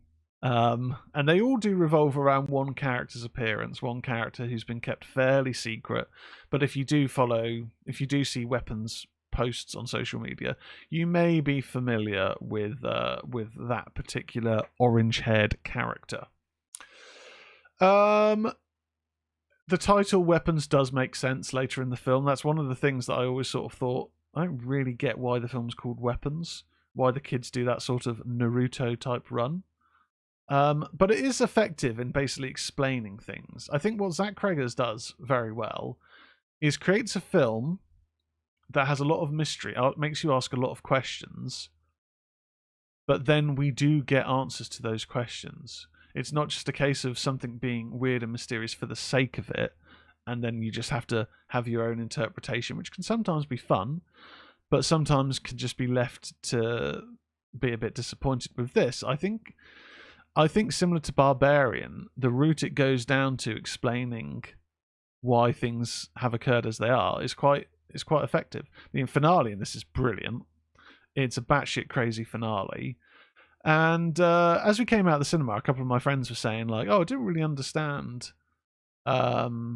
And they all do revolve around one character's appearance, one character who's been kept fairly secret. But if you do see Weapons posts on social media, you may be familiar with that particular orange-haired character. The title Weapons does make sense later in the film. That's one of the things that I always sort of thought, I don't really get why the film's called Weapons, why the kids do that sort of Naruto type run. But it is effective in basically explaining things. I think what Zach Cregger does very well is creates a film that has a lot of mystery. It makes you ask a lot of questions, but then we do get answers to those questions. It's not just a case of something being weird and mysterious for the sake of it, and then you just have to have your own interpretation, which can sometimes be fun, but sometimes can just be left to be a bit disappointed with this. I think similar to Barbarian, the route it goes down to explaining why things have occurred as they are is quite effective. The finale in this is brilliant. It's a batshit crazy finale. And as we came out of the cinema, a couple of my friends were saying, like, oh, I didn't really understand what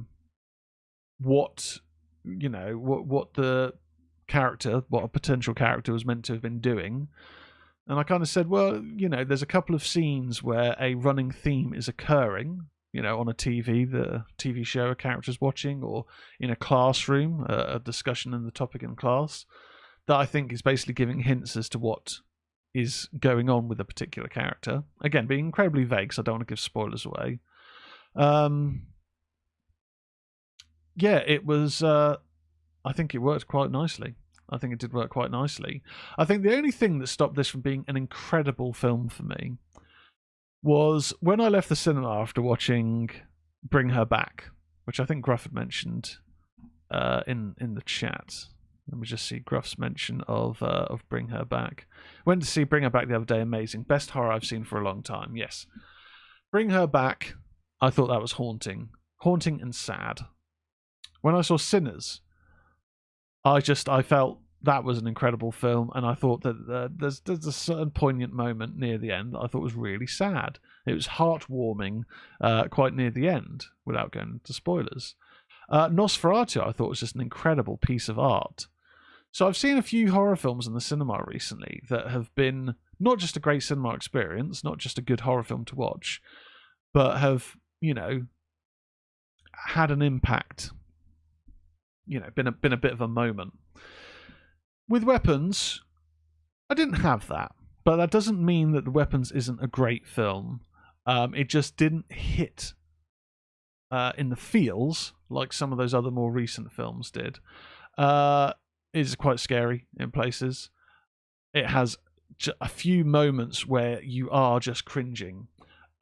the character, what a potential character was meant to have been doing. And I kind of said, well, there's a couple of scenes where a running theme is occurring, on a TV, the TV show a character's watching, or in a classroom, a discussion in the topic in class, that I think is basically giving hints as to what is going on with a particular character. Again, being incredibly vague, so I don't want to give spoilers away. It was, I think it worked quite nicely. I think it did work quite nicely. I think the only thing that stopped this from being an incredible film for me was when I left the cinema after watching Bring Her Back, which I think Gruff had mentioned in the chat. Let me just see Gruff's mention of Bring Her Back. Went to see Bring Her Back the other day. Amazing. Best horror I've seen for a long time. Yes. Bring Her Back, I thought that was haunting. Haunting and sad. When I saw Sinners, I felt that was an incredible film, and I thought that there's a certain poignant moment near the end that I thought was really sad. It was heartwarming quite near the end, without going into spoilers. Nosferatu, I thought, was just an incredible piece of art. So I've seen a few horror films in the cinema recently that have been not just a great cinema experience, not just a good horror film to watch, but have, had an impact. Been a bit of a moment. With Weapons, I didn't have that, but that doesn't mean that The Weapons isn't a great film. It just didn't hit in the feels, like some of those other more recent films did. Is quite scary in places. It has a few moments where you are just cringing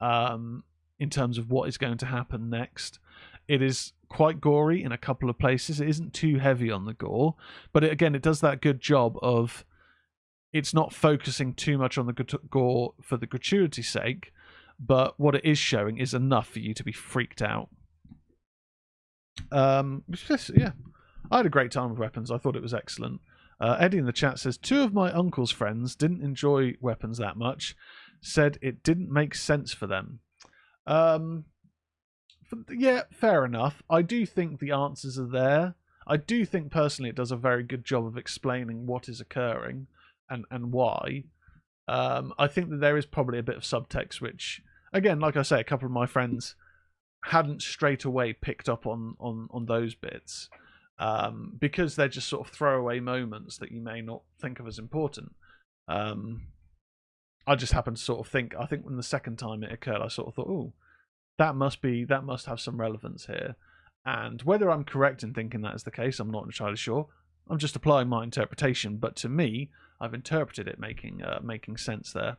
in terms of what is going to happen next. It is quite gory in a couple of places. It isn't too heavy on the gore, but it does that good job of it's not focusing too much on the gore for the gratuity's sake, but what it is showing is enough for you to be freaked out. Yeah, I had a great time with Weapons. I thought it was excellent. Eddie in the chat says, 2 of my uncle's friends didn't enjoy Weapons that much, said it didn't make sense for them. Yeah, fair enough. I do think the answers are there. I do think personally it does a very good job of explaining what is occurring and why. I think that there is probably a bit of subtext which, again, like I say, a couple of my friends hadn't straight away picked up on those bits because they're just sort of throwaway moments that you may not think of as important. I just happened to sort of think, I think when the second time it occurred, I sort of thought, oh, that must have some relevance here. And whether I'm correct in thinking that is the case, I'm not entirely sure. I'm just applying my interpretation, but to me, I've interpreted it making sense there.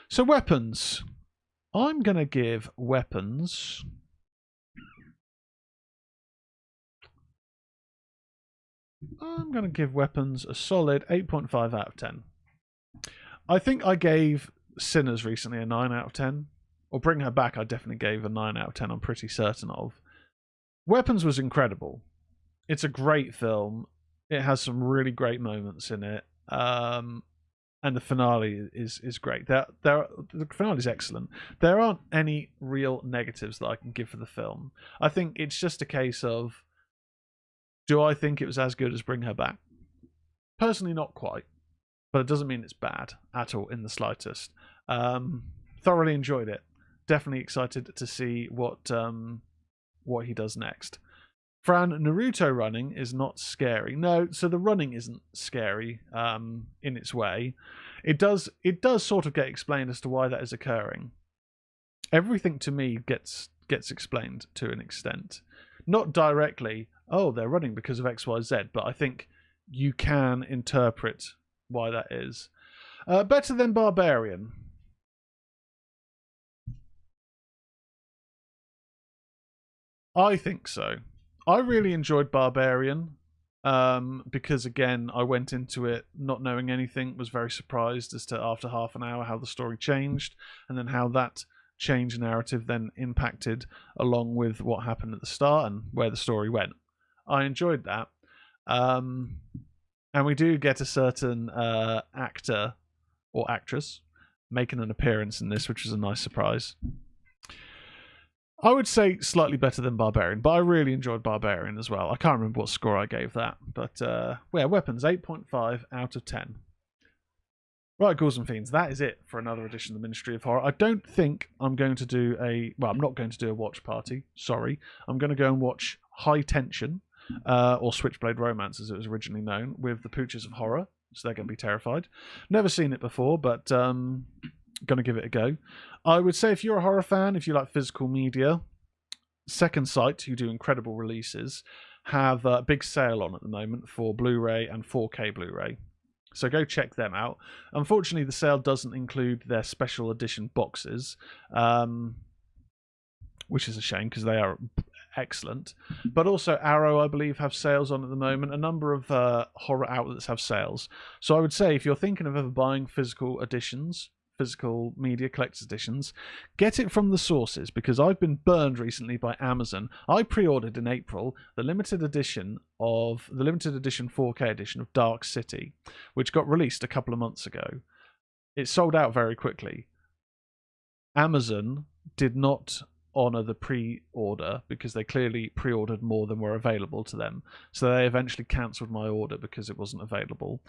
So Weapons. I'm going to give Weapons... I'm going to give Weapons a solid 8.5 out of 10. I think I gave Sinners recently a 9 out of 10. Or Bring Her Back, I definitely gave a 9 out of 10, I'm pretty certain of. Weapons was incredible. It's a great film. It has some really great moments in it. And the finale is great. The finale is excellent. There aren't any real negatives that I can give for the film. I think it's just a case of, do I think it was as good as Bring Her Back? Personally, not quite. But it doesn't mean it's bad at all in the slightest. Thoroughly enjoyed it. Definitely excited to see what he does next. Fran, Naruto running is not scary. No, so the running isn't scary in its way. It does sort of get explained as to why that is occurring. Everything to me gets explained to an extent. Not directly, oh, they're running because of XYZ, but I think you can interpret why that is. Better than Barbarian. I think so. I really enjoyed Barbarian because, again, I went into it not knowing anything, was very surprised as to after half an hour how the story changed, and then how that change narrative then impacted along with what happened at the start and where the story went. I enjoyed that. And we do get a certain actor or actress making an appearance in this, which was a nice surprise. I would say slightly better than Barbarian, but I really enjoyed Barbarian as well. I can't remember what score I gave that, but yeah, Weapons, 8.5 out of 10. Right, Ghouls and Fiends, that is it for another edition of the Ministry of Horror. I don't think I'm going to do I'm not going to do a watch party, sorry. I'm going to go and watch High Tension, or Switchblade Romance as it was originally known, with the Pooches of Horror, so they're going to be terrified. Never seen it before, but going to give it a go. I would say if you're a horror fan, if you like physical media, Second Sight, who do incredible releases, have a big sale on at the moment for Blu-ray and 4K Blu-ray. So go check them out. Unfortunately, the sale doesn't include their special edition boxes, which is a shame because they are excellent. But also Arrow, I believe, have sales on at the moment. A number of horror outlets have sales. So I would say if you're thinking of ever buying physical editions, physical media collector's editions, get it from the sources, because I've been burned recently by Amazon. I pre-ordered in April the limited edition 4K edition of Dark City, which got released a couple of months ago. It sold out very quickly. Amazon did not honor the pre-order because they clearly pre-ordered more than were available to them, so they eventually cancelled my order because it wasn't available.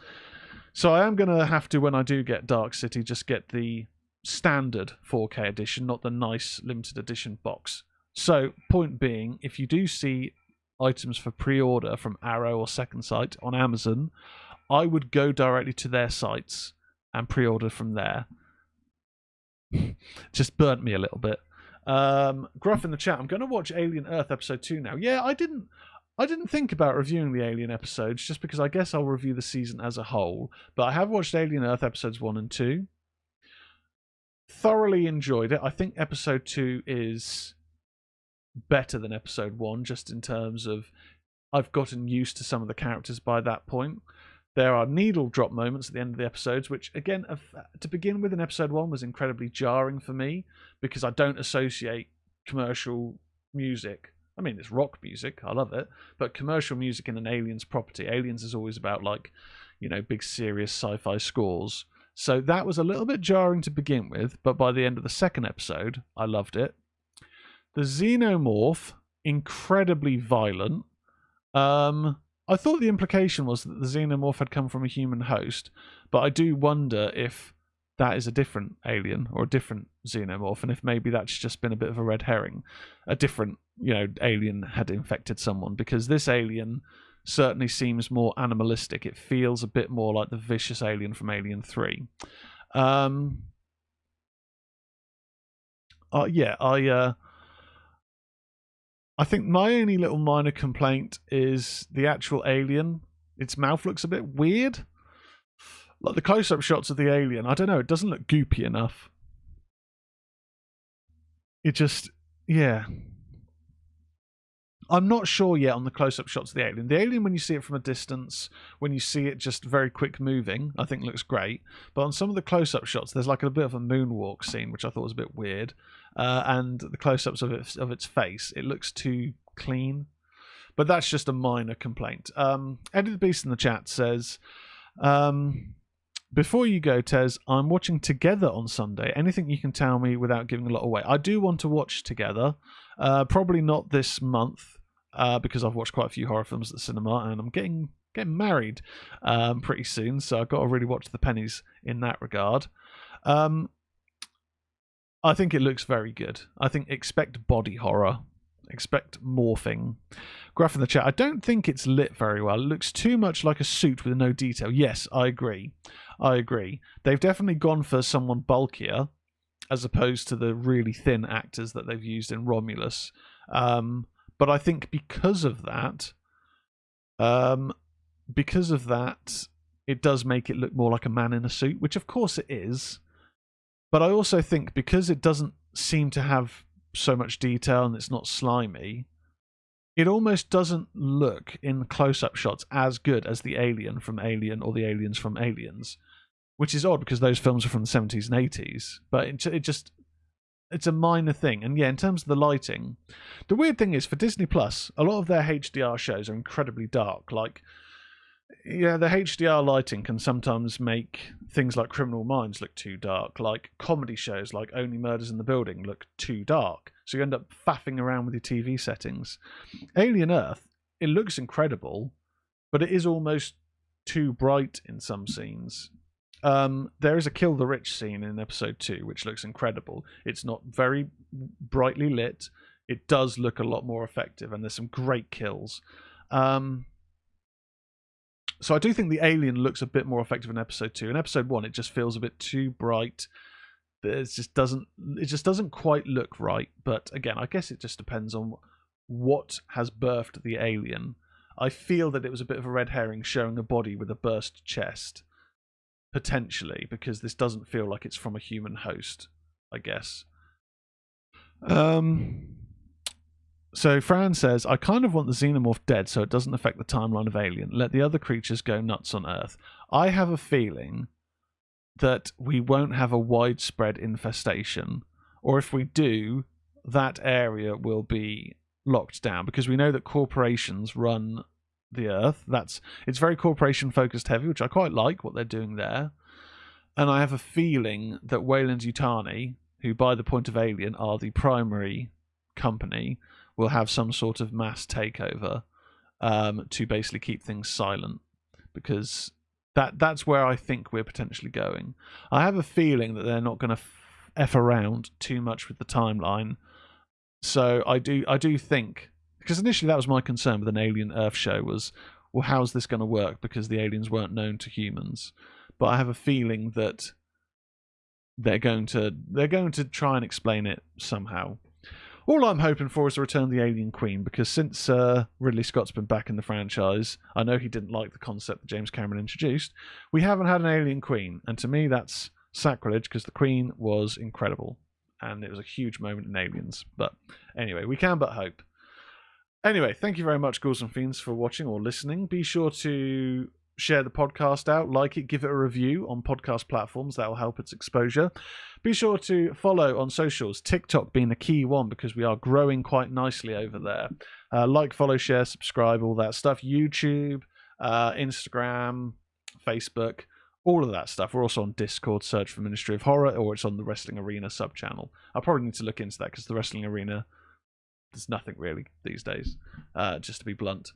So I am going to have to, when I do get Dark City, just get the standard 4K edition, not the nice limited edition box. So, point being, if you do see items for pre-order from Arrow or Second Sight on Amazon, I would go directly to their sites and pre-order from there. Just burnt me a little bit. Gruff in the chat, I'm going to watch Alien Earth episode 2 now. Yeah, I didn't think about reviewing the Alien episodes just because I guess I'll review the season as a whole. But I have watched Alien Earth episodes 1 and 2. Thoroughly enjoyed it. I think episode 2 is better than episode 1 just in terms of I've gotten used to some of the characters by that point. There are needle drop moments at the end of the episodes, which, again, to begin with in episode 1 was incredibly jarring for me because I don't associate commercial music. I mean, it's rock music, I love it, but commercial music in an Aliens property. Aliens is always about, like, you know, big serious sci-fi scores. So that was a little bit jarring to begin with, but by the end of the second episode, I loved it. The xenomorph, incredibly violent. I thought the implication was that the xenomorph had come from a human host, but I do wonder if that is a different alien or a different xenomorph, and if maybe that's just been a bit of a red herring. A different, you know, alien had infected someone, because this alien certainly seems more animalistic. It feels a bit more like the vicious alien from Alien 3. I think my only little minor complaint is the actual alien. Its mouth looks a bit weird. Like the close-up shots of the alien, I don't know, it doesn't look goopy enough. It just, yeah. I'm not sure yet on the close-up shots of the alien. The alien, when you see it from a distance, when you see it just very quick moving, I think looks great. But on some of the close-up shots, there's like a bit of a moonwalk scene, which I thought was a bit weird. And the close-ups of its face, it looks too clean. But that's just a minor complaint. Eddie the Beast in the chat says, before you go, Tez, I'm watching Together on Sunday. Anything you can tell me without giving a lot away? I do want to watch Together. Probably not this month, because I've watched quite a few horror films at the cinema, and I'm getting married pretty soon, so I've got to really watch the pennies in that regard. I think it looks very good. I think expect body horror. Expect morphing. Graph in the chat, I don't think it's lit very well. It looks too much like a suit with no detail. Yes, I agree. They've definitely gone for someone bulkier, as opposed to the really thin actors that they've used in Romulus. But I think because of that, it does make it look more like a man in a suit, which of course it is. But I also think because it doesn't seem to have so much detail and it's not slimy, it almost doesn't look in close-up shots as good as the alien from Alien or the aliens from Aliens, which is odd because those films are from the 70s and 80s. But it's a minor thing. And yeah, in terms of the lighting, the weird thing is for Disney Plus, a lot of their HDR shows are incredibly dark. Like, yeah, the HDR lighting can sometimes make things like Criminal Minds look too dark. Like comedy shows like Only Murders in the Building look too dark. So you end up faffing around with your TV settings. Alien Earth, it looks incredible, but it is almost too bright in some scenes. There is a Kill the Rich scene in episode 2, which looks incredible. It's not very brightly lit. It does look a lot more effective, and there's some great kills. So I do think the alien looks a bit more effective in episode 2. In episode 1, it just feels a bit too bright. It just doesn't quite look right. But again, I guess it just depends on what has birthed the alien. I feel that it was a bit of a red herring showing a body with a burst chest, potentially, because this doesn't feel like it's from a human host, I guess. So Fran says, I kind of want the xenomorph dead so it doesn't affect the timeline of Alien. Let the other creatures go nuts on Earth. I have a feeling that we won't have a widespread infestation, or if we do, that area will be locked down, because we know that corporations run the Earth. It's very corporation focused heavy, which I quite like what they're doing there. And I have a feeling that Weyland-Yutani, who by the point of Alien are the primary company, will have some sort of mass takeover to basically keep things silent, because that's where I think we're potentially going. I have a feeling that they're not going to F around too much with the timeline. So I do think, because initially that was my concern with an Alien Earth show, was, well, how's this going to work, because the aliens weren't known to humans. But I have a feeling that they're going to try and explain it somehow. All I'm hoping for is the return of the Alien Queen, because since Ridley Scott's been back in the franchise, I know he didn't like the concept that James Cameron introduced. We haven't had an Alien Queen, and to me that's sacrilege, because the Queen was incredible, and it was a huge moment in Aliens. But anyway, we can but hope. Anyway, thank you very much, Ghouls and Fiends, for watching or listening. Be sure to share the podcast out, like it, give it a review on podcast platforms. That will help its exposure. Be sure to follow on socials, TikTok being a key one, because we are growing quite nicely over there. Like, follow, share, subscribe, all that stuff. YouTube, Instagram, Facebook, all of that stuff. We're also on Discord. Search for Ministry of Horror, or it's on the Wrestling Arena sub-channel. I probably need to look into that, because the Wrestling Arena, there's nothing really these days, just to be blunt.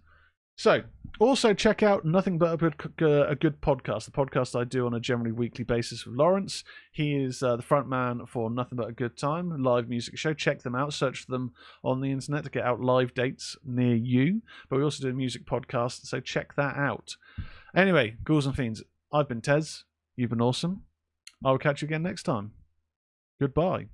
So, also check out Nothing But a Good Podcast, the podcast I do on a generally weekly basis with Lawrence. He is the front man for Nothing But a Good Time, a live music show. Check them out. Search for them on the internet to get out live dates near you. But we also do a music podcast, so check that out. Anyway, Ghouls and Fiends, I've been Tez. You've been awesome. I will catch you again next time. Goodbye.